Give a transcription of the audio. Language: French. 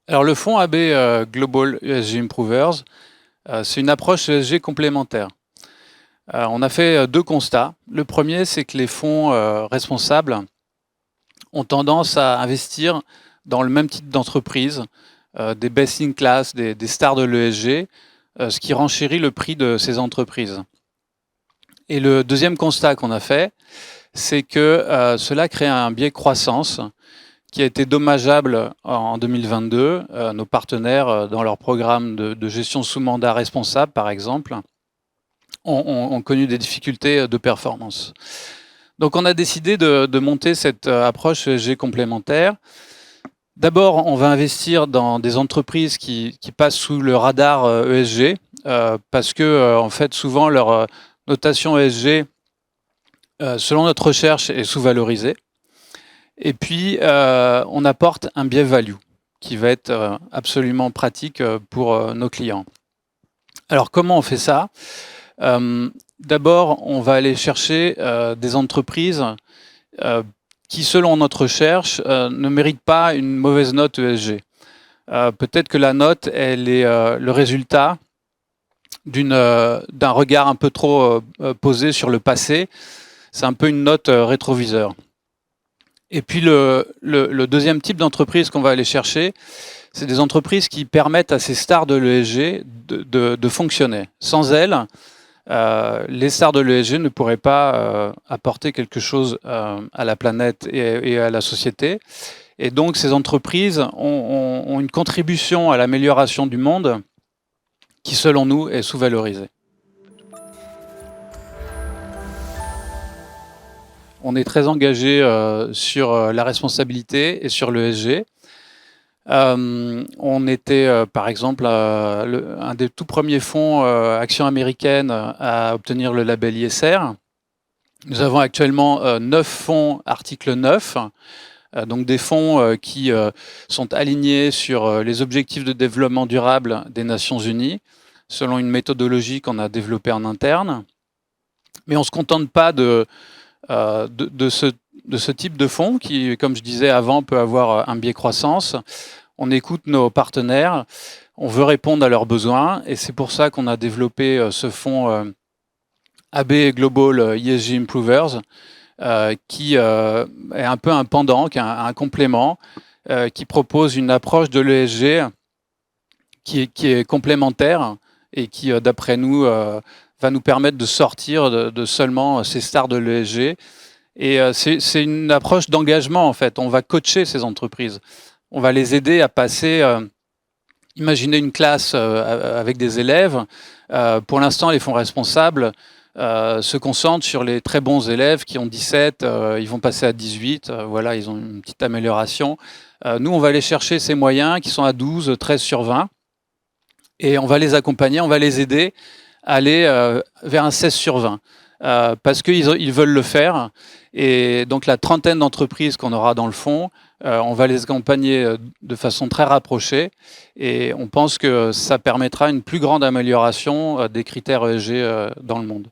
Alors le fonds AB Global ESG Improvers, c'est une approche ESG complémentaire. On a fait deux constats. Le premier, c'est que les fonds responsables ont tendance à investir dans le même type d'entreprise, des best in class, des stars de l'ESG, ce qui renchérit le prix de ces entreprises. Et le deuxième constat qu'on a fait, c'est que cela crée un biais croissance qui a été dommageable en 2022. Nos partenaires, dans leur programme de gestion sous mandat responsable, par exemple, ont connu des difficultés de performance. Donc on a décidé de monter cette approche ESG complémentaire. D'abord, on va investir dans des entreprises qui passent sous le radar ESG, parce que en fait, souvent, leur notation ESG, selon notre recherche, est sous-valorisée. Et puis, on apporte un biais value qui va être absolument pratique pour nos clients. Alors, comment on fait ça ? D'abord, on va aller chercher des entreprises qui, selon notre recherche, ne méritent pas une mauvaise note ESG. Peut-être que la note, elle est le résultat d'un regard un peu trop posé sur le passé. C'est un peu une note rétroviseur. Et puis le deuxième type d'entreprise qu'on va aller chercher, c'est des entreprises qui permettent à ces stars de l'ESG de fonctionner. Sans elles, les stars de l'ESG ne pourraient pas apporter quelque chose à la planète et à la société. Et donc ces entreprises ont une contribution à l'amélioration du monde qui, selon nous, est sous-valorisée. On est très engagé sur la responsabilité et sur l'ESG. On était, par exemple, un des tout premiers fonds actions américaines à obtenir le label ISR. Nous avons actuellement 9 fonds article 9, donc des fonds qui sont alignés sur les objectifs de développement durable des Nations Unies, selon une méthodologie qu'on a développée en interne. Mais on ne se contente pas de ce type de fonds qui, comme je disais avant, peut avoir un biais croissance. On écoute nos partenaires, on veut répondre à leurs besoins et c'est pour ça qu'on a développé ce fonds AB Global ESG Improvers qui est un peu un pendant, qui est un complément, qui propose une approche de l'ESG qui est complémentaire et qui, d'après nous, va nous permettre de sortir de seulement ces stars de l'ESG. Et c'est une approche d'engagement, en fait. On va coacher ces entreprises. On va les aider à passer... imaginez une classe avec des élèves. Pour l'instant, les fonds responsables se concentrent sur les très bons élèves qui ont 17, ils vont passer à 18. Voilà, ils ont une petite amélioration. Nous, on va aller chercher ces moyens qui sont à 12, 13 sur 20. Et on va les accompagner, on va les aider à aller vers un 16 sur 20. Parce qu'ils veulent le faire. Et donc la trentaine d'entreprises qu'on aura dans le fonds, on va les accompagner de façon très rapprochée. Et on pense que ça permettra une plus grande amélioration des critères ESG dans le monde.